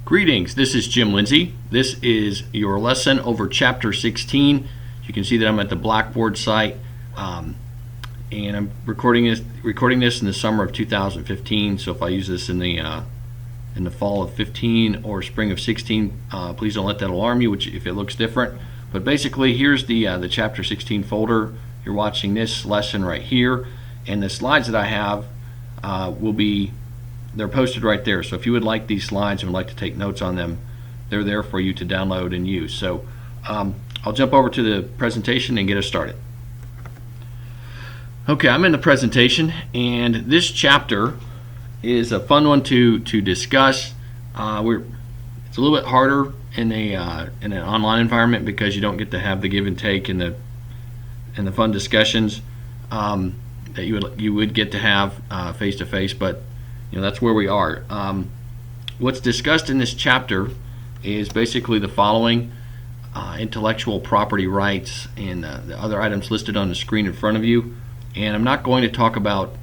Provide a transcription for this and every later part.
Greetings, this is Jim Lindsay. This is your lesson over Chapter 16. You can see that I'm at the Blackboard site, and I'm recording this in the summer of 2015. So if I use this in the fall of 15 or spring of 16, please don't let that alarm you if it looks different. But basically, here's the Chapter 16 folder. You're watching this lesson right here, and the slides that I have they're posted right there. So if you would like these slides and would like to take notes on them, they're there for you to download and use. So I'll jump over to the presentation and get us started. Okay, I'm in the presentation, and this chapter is a fun one to discuss. It's a little bit harder in an online environment because you don't get to have the give and take and the fun discussions that you would get to have face to face, but that's where we are. What's discussed in this chapter is basically the following: intellectual property rights and the other items listed on the screen in front of you. And I'm not going to talk about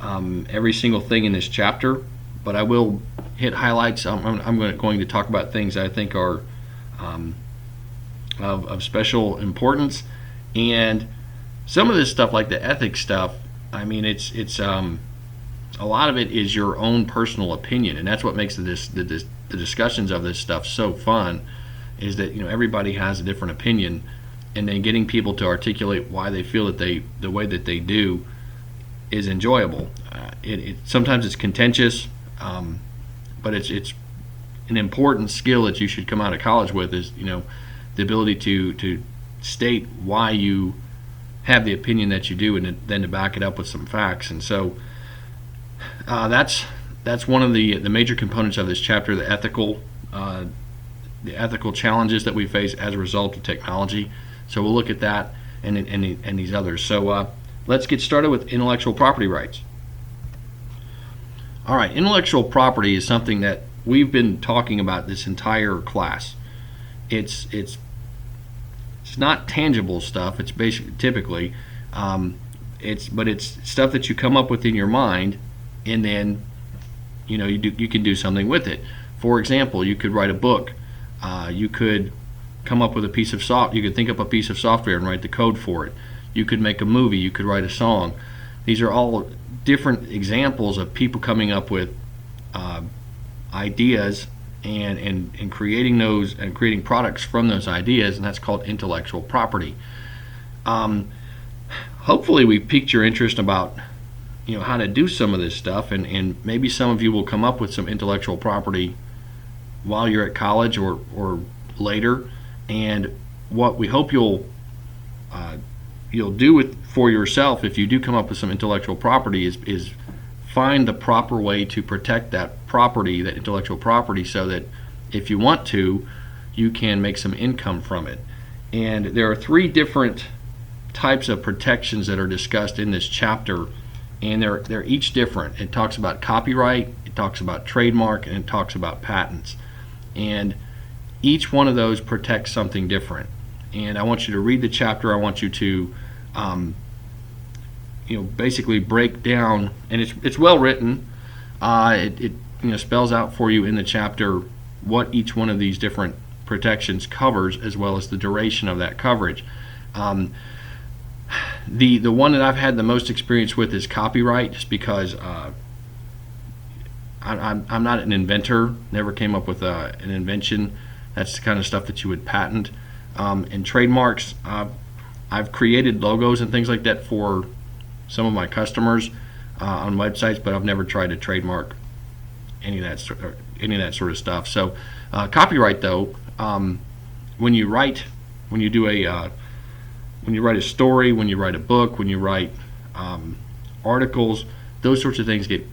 every single thing in this chapter, but I will hit highlights. I'm going to talk about things I think are of special importance. And some of this stuff, like the ethics stuff, I mean, it's a lot of it is your own personal opinion, and that's what makes the discussions of this stuff so fun, is that everybody has a different opinion, and then getting people to articulate why they feel that the way that they do is enjoyable. Sometimes it's contentious, but it's an important skill that you should come out of college with, is the ability to state why you have the opinion that you do, and then to back it up with some facts. And so that's one of the major components of this chapter: the ethical challenges that we face as a result of technology. So we'll look at that and these others. So let's get started with intellectual property rights. All right, intellectual property is something that we've been talking about this entire class. It's not tangible stuff. It's typically it's stuff that you come up with in your mind, and then you can do something with it. For example, you could write a book. You could come up with a piece of you could think up a piece of software and write the code for it. You could make a movie. You could write a song. These are all different examples of people coming up with ideas and creating those and creating products from those ideas, and that's called intellectual property. Hopefully we piqued your interest about how to do some of this stuff, and maybe some of you will come up with some intellectual property while you're at college or later. And what we hope you'll do for yourself, if you do come up with some intellectual property, is find the proper way to protect that property, that intellectual property, so that if you want to, you can make some income from it. And there are 3 different types of protections that are discussed in this chapter, and they're each different. It talks about copyright, it talks about trademark, and it talks about patents. And each one of those protects something different. And I want you to read the chapter. I want you to basically break down, and it's well written. It spells out for you in the chapter what each one of these different protections covers, as well as the duration of that coverage. The one that I've had the most experience with is copyright, just because I'm not an inventor, never came up with an invention. That's the kind of stuff that you would patent. And trademarks, I've created logos and things like that for some of my customers on websites, but I've never tried to trademark any of that sort of stuff. So copyright, though, when you write a story, when you write a book, when you write articles, those sorts of things get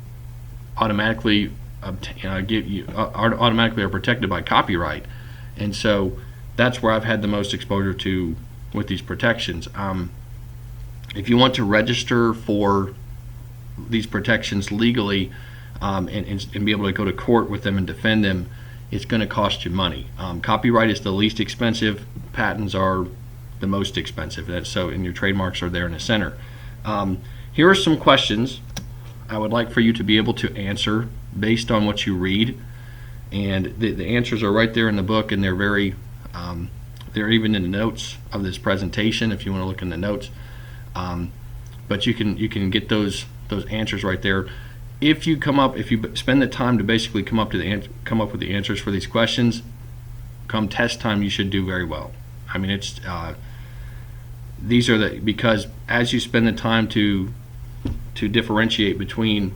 automatically are protected by copyright. And so that's where I've had the most exposure to with these protections. If you want to register for these protections legally and be able to go to court with them and defend them, it's going to cost you money. Copyright is the least expensive. Patents are the most expensive. And your trademarks are there in the center. Here are some questions I would like for you to be able to answer based on what you read. And the answers are right there in the book, and they're even in the notes of this presentation if you want to look in the notes. But you can get those answers right there. If you spend the time to basically come up with the answers for these questions, come test time, you should do very well. I mean, because as you spend the time to differentiate between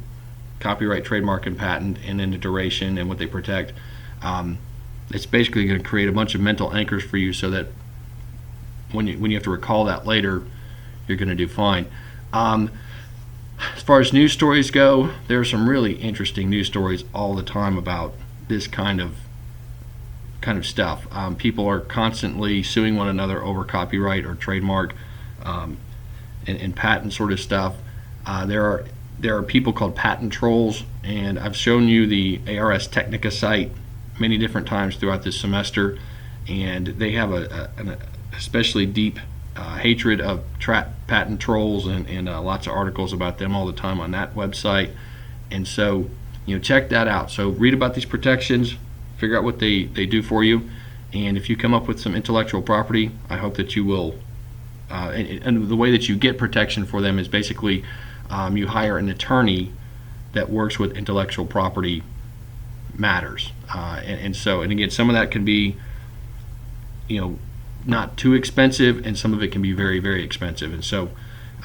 copyright, trademark, and patent, and then the duration and what they protect, it's basically going to create a bunch of mental anchors for you, so that when you have to recall that later, you're going to do fine. As far as news stories go, there are some really interesting news stories all the time about this kind of stuff. People are constantly suing one another over copyright or trademark and patent sort of stuff. There are people called patent trolls, and I've shown you the ARS Technica site many different times throughout this semester, and they have an especially deep hatred of patent trolls, and lots of articles about them all the time on that website. And so, check that out. So read about these protections, figure out what they do for you, and if you come up with some intellectual property, I hope that you will. And the way that you get protection for them is basically you hire an attorney that works with intellectual property matters, and again, some of that can be not too expensive, and some of it can be very, very expensive. And so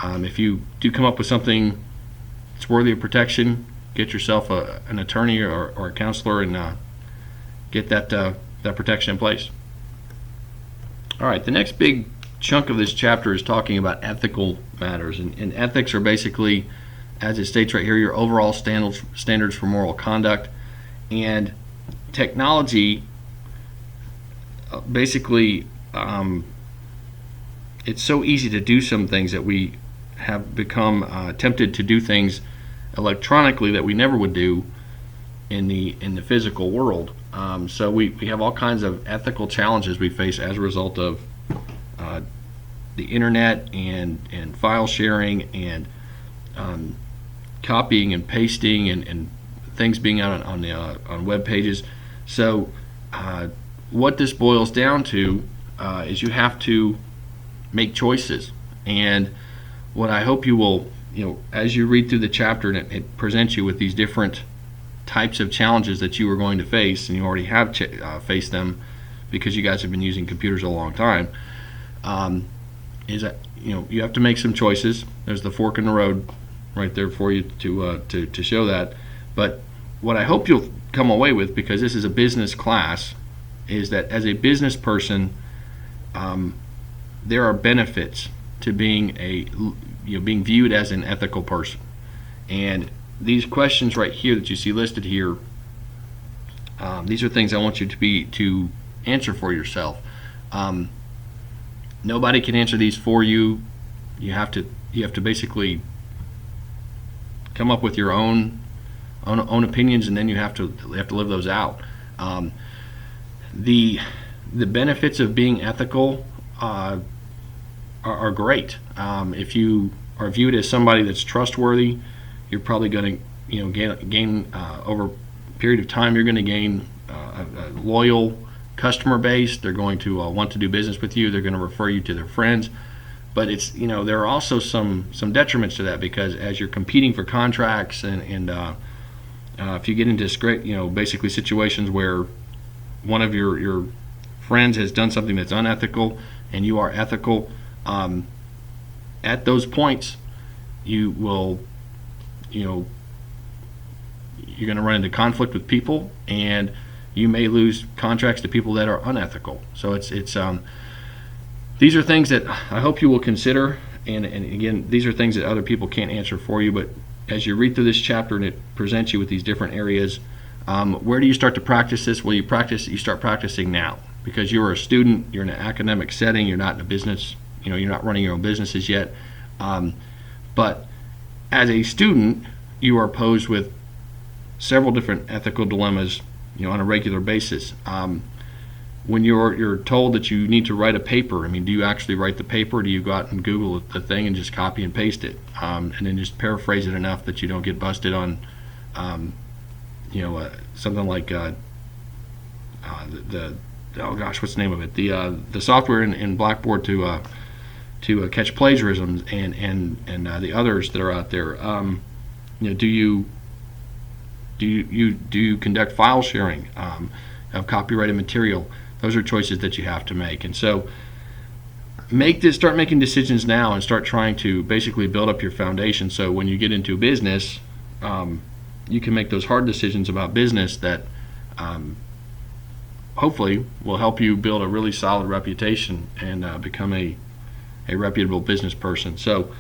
if you do come up with something that's worthy of protection, get yourself an attorney or a counselor, and get that protection in place. All right, the next big chunk of this chapter is talking about ethical matters, and ethics are basically, as it states right here, your overall standards for moral conduct. And technology, basically, it's so easy to do some things that we have become tempted to do things electronically that we never would do in the physical world. So we have all kinds of ethical challenges we face as a result of the internet and file sharing and copying and pasting and things being out on web pages. So what this boils down to is you have to make choices. And what I hope you will, as you read through the chapter, and it presents you with these different types of challenges that you are going to face, and you already have faced them because you guys have been using computers a long time, is that you have to make some choices. There's the fork in the road right there for you to show that. But what I hope you'll come away with, because this is a business class, is that as a business person, there are benefits to being being viewed as an ethical person. And these questions right here that you see listed here, these are things I want you to answer for yourself. Nobody can answer these for you. You have to basically come up with your own opinions, and then you have to live those out. The benefits of being ethical are great. If you are viewed as somebody that's trustworthy, you're probably going to gain over a period of time. You're going to gain a loyal customer base. They're going to want to do business with you. They're going to refer you to their friends. But it's there are also some detriments to that, because as you're competing for contracts and if you get into basically situations where one of your friends has done something that's unethical and you are ethical, at those points you will you're going to run into conflict with people, and you may lose contracts to people that are unethical. So it's these are things that I hope you will consider, and again, these are things that other people can't answer for you. But as you read through this chapter and it presents you with these different areas, where do you start to practice this? Well, you start practicing now, because you're a student, you're in an academic setting, you're not in a business, you're not running your own businesses yet. But as a student, you are posed with several different ethical dilemmas, on a regular basis. When you're told that you need to write a paper, do you actually write the paper, or do you go out and Google the thing and just copy and paste it, and then just paraphrase it enough that you don't get busted on, something like oh gosh, what's the name of it? The software in Blackboard to catch plagiarisms and the others that are out there. Do you conduct file sharing of copyrighted material? Those are choices that you have to make, and so start making decisions now and start trying to basically build up your foundation. So when you get into business, you can make those hard decisions about business that hopefully will help you build a really solid reputation and become a reputable business person. So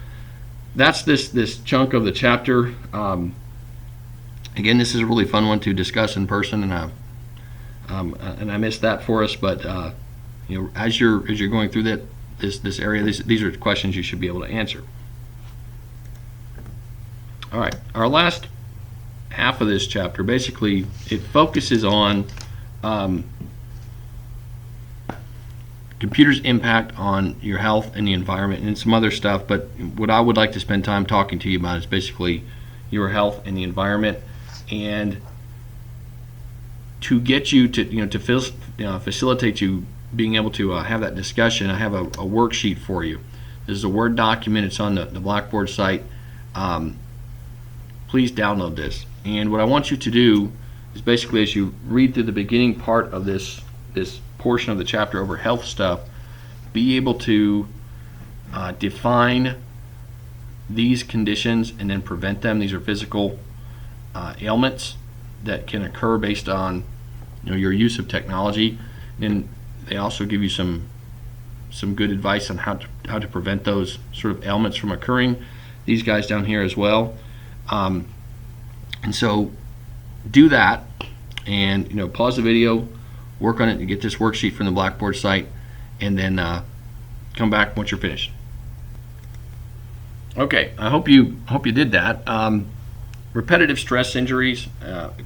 that's this chunk of the chapter. Again, this is a really fun one to discuss in person, and I missed that for us. But as you're going through this area, these are questions you should be able to answer. All right, our last half of this chapter, basically, it focuses on computers' impact on your health and the environment and some other stuff. But what I would like to spend time talking to you about is basically your health and the environment, and to get you to facilitate you being able to have that discussion. I have a worksheet for you. This is a Word document. It's on the Blackboard site. Please download this. And what I want you to do is basically, as you read through the beginning part of this portion of the chapter over health stuff, be able to define these conditions and then prevent them. These are physical ailments that can occur based on your use of technology, and they also give you some good advice on how to prevent those sort of ailments from occurring. These guys down here as well, and so do that, and pause the video, work on it, and get this worksheet from the Blackboard site, and then come back once you're finished. Okay, I hope you did that. Repetitive stress injuries,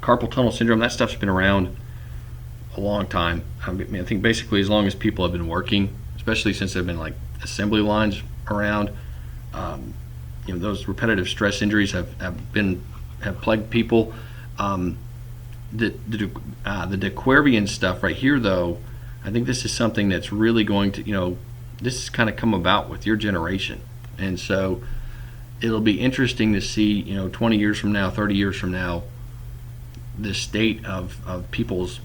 carpal tunnel syndrome, that stuff's been around a long time. I think basically as long as people have been working, especially since there have been like assembly lines around, those repetitive stress injuries have plagued people. The de Quervain stuff right here, though, I think this is something that's really going to, this has kind of come about with your generation, and so it'll be interesting to see, 20 years from now, 30 years from now, the state of people's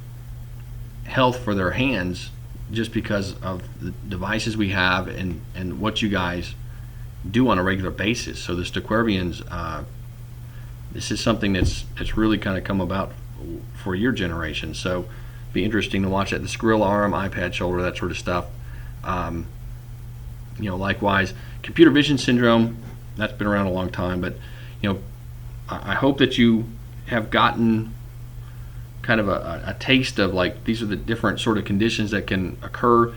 health for their hands, just because of the devices we have and what you guys do on a regular basis. So this de Quervain's, this is something that's really kind of come about for your generation. So it'd be interesting to watch that. The squirrel arm, iPad shoulder, that sort of stuff. Likewise, computer vision syndrome, that's been around a long time, but I hope that you have gotten kind of a taste of, like, these are the different sort of conditions that can occur,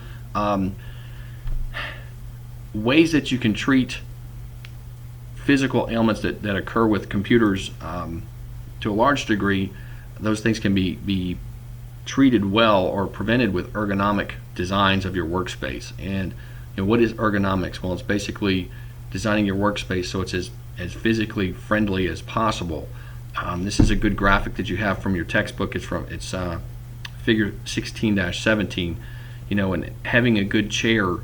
ways that you can treat physical ailments that occur with computers. To a large degree, those things can be treated well or prevented with ergonomic designs of your workspace. And what is ergonomics? Well, it's basically designing your workspace so it's as physically friendly as possible. This is a good graphic that you have from your textbook. It's figure 16-17. And having a good chair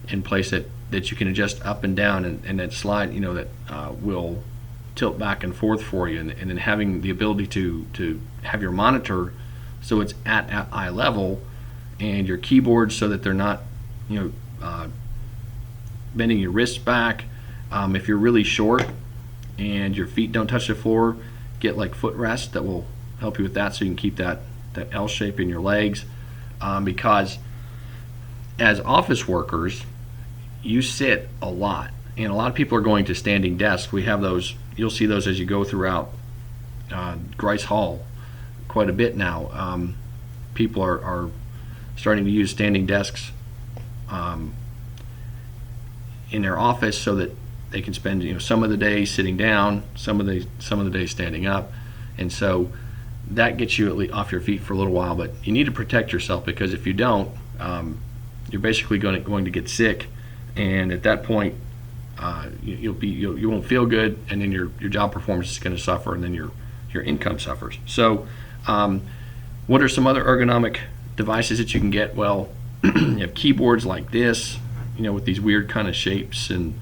in place that you can adjust up and down and that slide, that will tilt back and forth for you, and then having the ability to have your monitor so it's at eye level, and your keyboard so that they're not bending your wrists back. If you're really short and your feet don't touch the floor, get like footrests that will help you with that, so you can keep that L shape in your legs, because as office workers you sit a lot, and a lot of people are going to standing desks. We have those, you'll see those as you go throughout Grice Hall quite a bit now. People are starting to use standing desks in their office so that they can spend some of the day sitting down, some of the day standing up, and so that gets you off your feet for a little while. But you need to protect yourself, because if you don't, you're basically going to get sick, and at that point you won't feel good, and then your job performance is going to suffer, and then your income suffers. So What are some other ergonomic devices that you can get? Well, you have keyboards like this, with these weird kind of shapes, and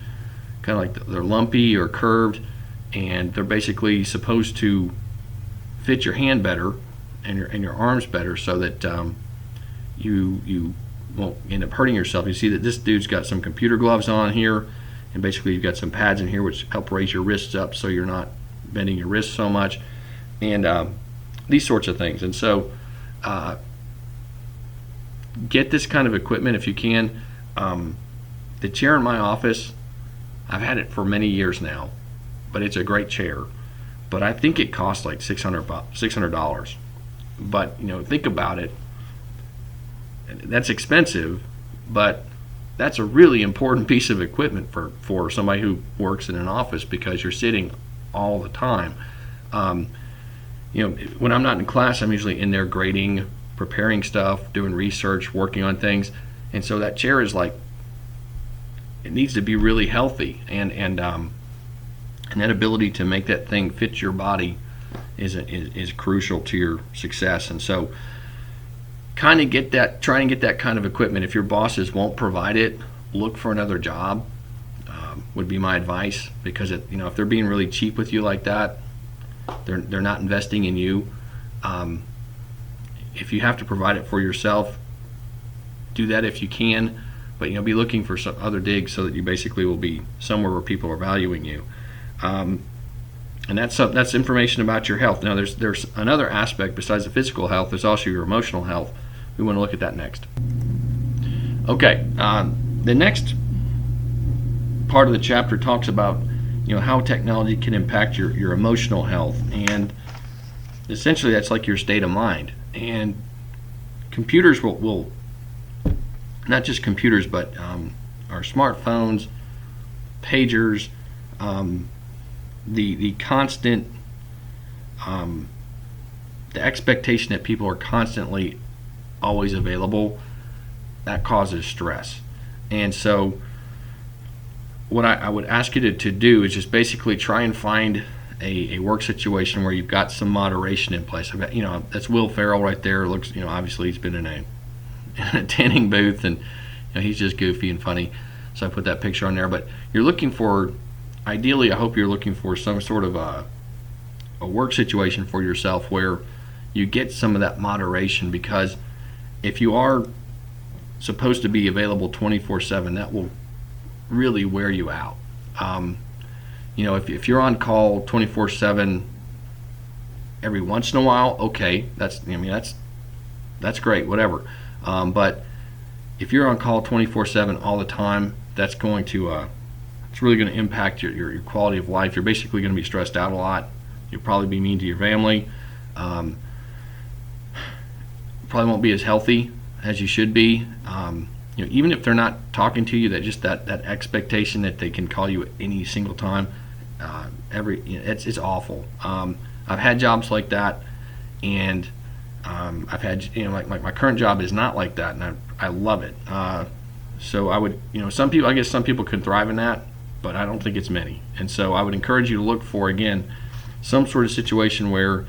kind of like they're lumpy or curved, and they're basically supposed to fit your hand better and your arms better, so that you won't end up hurting yourself. You see that this dude's got some computer gloves on here, and basically you've got some pads in here which help raise your wrists up so you're not bending your wrists so much, and these sorts of things. And so get this kind of equipment if you can. The chair in my office, I've had it for many years now, but it's a great chair. But I think it costs like $600. But think about it. That's expensive, but that's a really important piece of equipment for somebody who works in an office, because you're sitting all the time. When I'm not in class, I'm usually in there grading, preparing stuff, doing research, working on things, and so that chair is like, it needs to be really healthy, and that ability to make that thing fit your body is crucial to your success. And so try and get that kind of equipment. If your bosses won't provide it, look for another job, would be my advice, because if they're being really cheap with you like that, they're not investing in you. If you have to provide it for yourself, do that if you can, but be looking for some other digs so that you basically will be somewhere where people are valuing you. And that's information about your health. Now there's another aspect besides the physical health. There's also your emotional health. We want to look at that next. Okay, the next part of the chapter talks about how technology can impact your emotional health, and essentially that's like your state of mind. And computers will not just computers, but our smartphones, pagers, the constant the expectation that people are constantly always available, that causes stress. And so what I would ask you to do is just basically try and find a work situation where you've got some moderation in place. I've got, that's Will Ferrell right there. Looks, obviously he's been in a tanning booth, and he's just goofy and funny, so I put that picture on there. But you're looking for, ideally, I hope you're looking for some sort of a work situation for yourself where you get some of that moderation, because if you are supposed to be available 24/7, that will really wear you out. If you're on call 24/7 every once in a while, okay, that's great, whatever. But if you're on call 24/7 all the time, that's going to it's really going to impact your quality of life. You're basically going to be stressed out a lot. You'll probably be mean to your family. Probably won't be as healthy as you should be. Even if they're not talking to you, that expectation that they can call you at any single time, it's awful. I've had jobs like that, and I've had like my current job is not like that, and I love it. So I would, some people could thrive in that, but I don't think it's many. And so I would encourage you to look for, again, some sort of situation where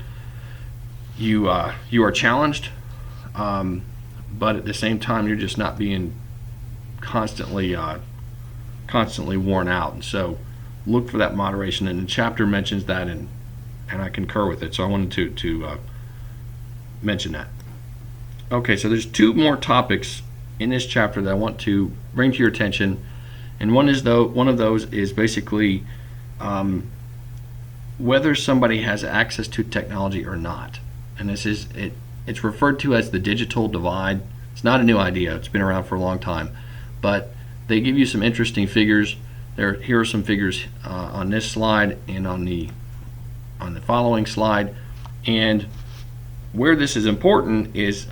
you are challenged, but at the same time you're just not being constantly worn out. And so look for that moderation, and the chapter mentions that, and I concur with it, so I wanted to mention that. Okay, so there's two more topics in this chapter that I want to bring to your attention, and one of those is basically whether somebody has access to technology or not. And it's referred to as the digital divide. It's not a new idea. It's been around for a long time. But they give you some interesting figures. Here are some figures on this slide and on the following slide. And where this is important is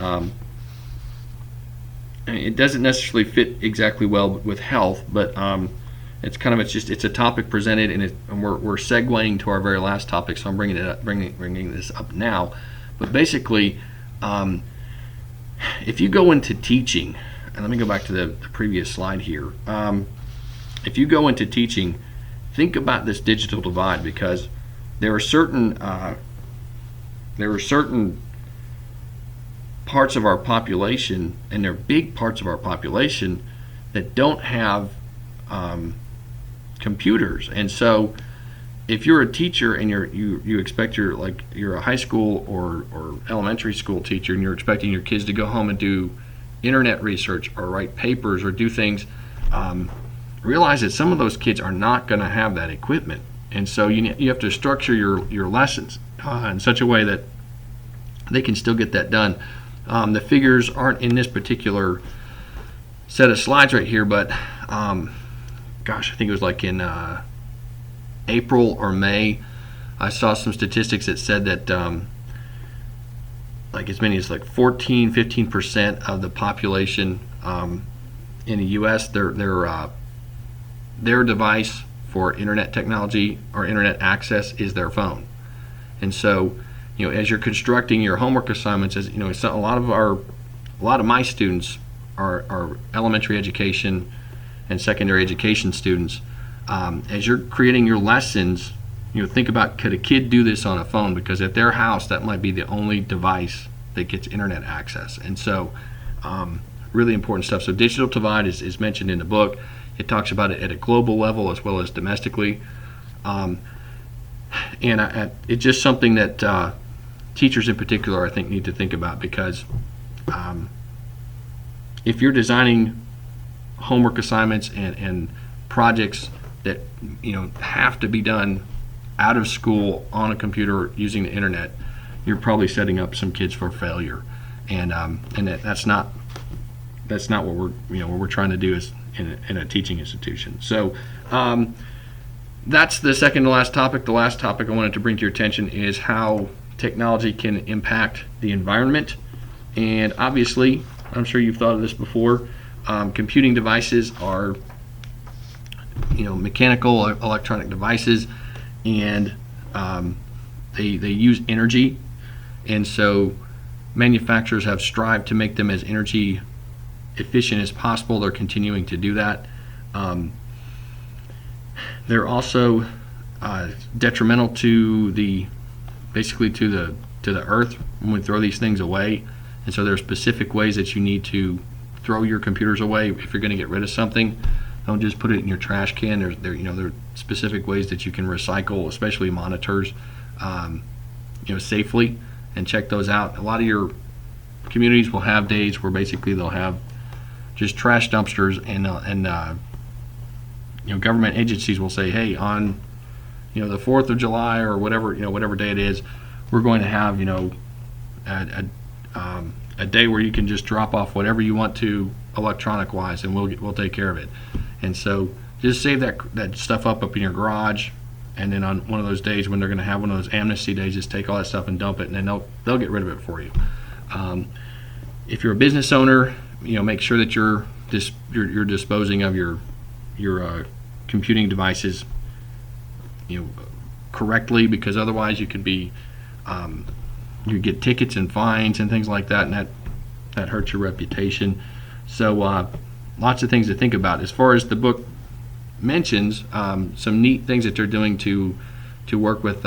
it doesn't necessarily fit exactly well with health, but it's a topic presented, and we're segueing to our very last topic, so I'm bringing this up now. But basically, if you go into teaching, and let me go back to the previous slide here. If you go into teaching, think about this digital divide, because there are certain parts of our population, and they're big parts of our population, that don't have computers. And so if you're a teacher and you expect you're a high school or elementary school teacher, and you're expecting your kids to go home and do internet research or write papers or do things, realize that some of those kids are not going to have that equipment. And so you have to structure your lessons in such a way that they can still get that done. The figures aren't in this particular set of slides right here, but gosh, I think it was like in April or May, I saw some statistics that said that like as many as like 14-15% of the population in the U.S. their device for internet technology or internet access is their phone. And so, as you're constructing your homework assignments, as it's a lot of my students are elementary education and secondary education students. As you're creating your lessons, think about, could a kid do this on a phone? Because at their house, that might be the only device that gets internet access. And so really important stuff. So digital divide is mentioned in the book. It talks about it at a global level as well as domestically. And it's just something that teachers in particular, I think, need to think about, because if you're designing homework assignments and projects that have to be done out of school on a computer using the internet, you're probably setting up some kids for failure, and that's not what we're trying to do is in a teaching institution. So that's the second to last topic. The last topic I wanted to bring to your attention is how technology can impact the environment. And obviously, I'm sure you've thought of this before, computing devices are mechanical electronic devices, and they use energy, and so manufacturers have strived to make them as energy efficient as possible. They're continuing to do that. They're also detrimental to the earth when we throw these things away, and so there are specific ways that you need to throw your computers away if you're going to get rid of something. Don't just put it in your trash can. There are specific ways that you can recycle, especially monitors, safely, and check those out. A lot of your communities will have days where basically they'll have just trash dumpsters, and government agencies will say, hey, on the 4th of July or whatever day it is, we're going to have a day where you can just drop off whatever you want to electronic wise, and we'll take care of it. And so just save that stuff up in your garage, and then on one of those days when they're going to have one of those amnesty days, just take all that stuff and dump it, and then they'll get rid of it for you. If you're a business owner, make sure that you're disposing of your computing devices correctly, because otherwise you could be you get tickets and fines and things like that, and that hurts your reputation. So lots of things to think about. As far as the book mentions, some neat things that they're doing to work with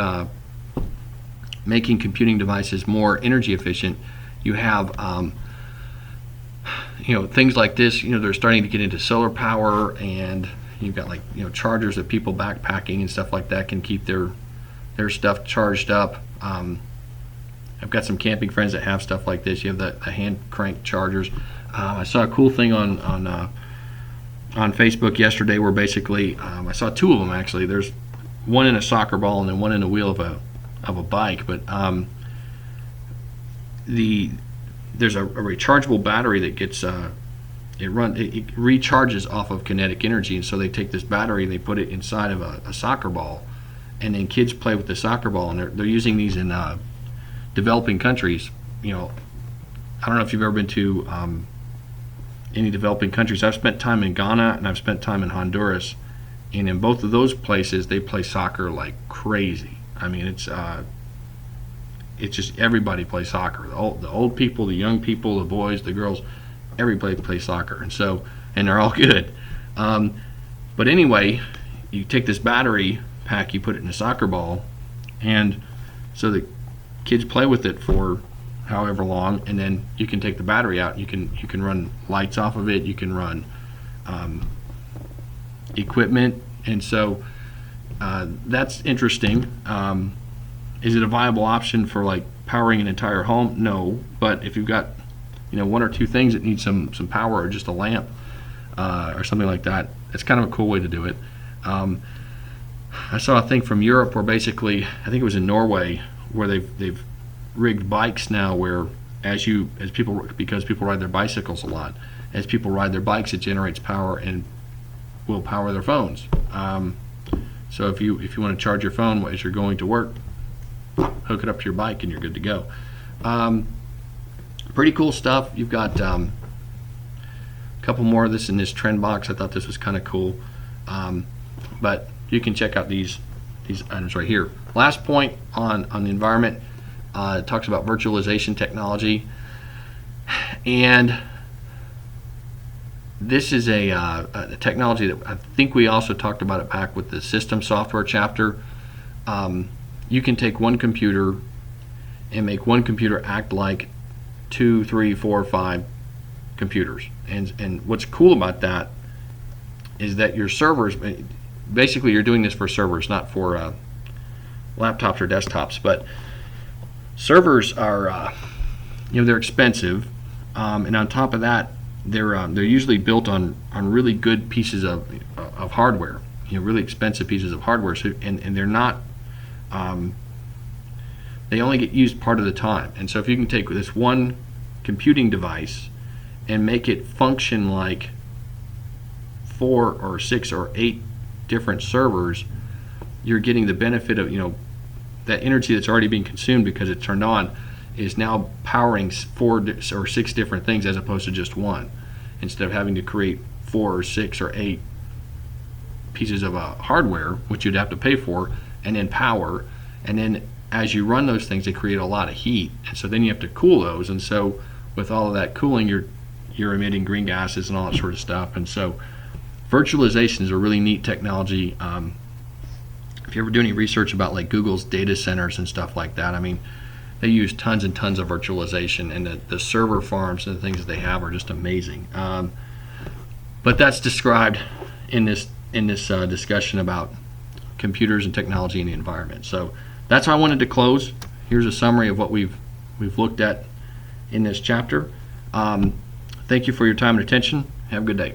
making computing devices more energy efficient. You have things like this. They're starting to get into solar power, and you've got chargers that people backpacking and stuff like that can keep their stuff charged up. I've got some camping friends that have stuff like this. You have the hand crank chargers. I saw a cool thing on Facebook yesterday where basically I saw two of them actually. There's one in a soccer ball and then one in the wheel of a bike. But there's a rechargeable battery that gets it recharges off of kinetic energy, and so they take this battery and they put it inside of a soccer ball, and then kids play with the soccer ball, and they're using these in developing countries. I don't know if you've ever been to any developing countries. I've spent time in Ghana and I've spent time in Honduras, and in both of those places they play soccer like crazy. I mean, it's just everybody plays soccer. The old people, the young people, the boys, the girls, everybody plays soccer, and they're all good. But anyway, you take this battery pack, you put it in a soccer ball, and so the kids play with it for however long, and then you can take the battery out. You can run lights off of it. You can run equipment, and so that's interesting. Is it a viable option for like powering an entire home? No, but if you've got one or two things that need some power, or just a lamp or something like that, it's kind of a cool way to do it. I saw a thing from Europe where basically, I think it was in Norway, where they've rigged bikes now where because people ride their bicycles a lot, as people ride their bikes, it generates power and will power their phones. So if you want to charge your phone as you're going to work, hook it up to your bike and you're good to go. Pretty cool stuff. You've got a couple more of this in this trend box. I thought this was kind of cool, but you can check out these items right here. Last point on the environment, it talks about virtualization technology, and this is a technology that I think we also talked about it back with the system software chapter. You can take one computer and make one computer act like 2, 3, 4, 5 computers. And what's cool about that is that your servers, basically you're doing this for servers, not for laptops or desktops. But servers are, they're expensive, and on top of that, they're usually built on really good pieces of hardware, really expensive pieces of hardware. So and they're not. They only get used part of the time. And so if you can take this one computing device and make it function like 4 or 6 or 8 different servers, you're getting the benefit of that energy that's already being consumed because it's turned on is now powering 4 or 6 different things as opposed to just one, instead of having to create 4 or 6 or 8 pieces of hardware, which you'd have to pay for, and then power, and then as you run those things, they create a lot of heat, and so then you have to cool those, and so with all of that cooling, you're emitting green gases and all that sort of stuff. And so virtualization is a really neat technology. If you ever do any research about like Google's data centers and stuff like that, I mean, they use tons and tons of virtualization, and the server farms and the things that they have are just amazing. But that's described in this discussion about computers and technology in the environment. So that's how I wanted to close. Here's a summary of what we've looked at in this chapter. Thank you for your time and attention. Have a good day.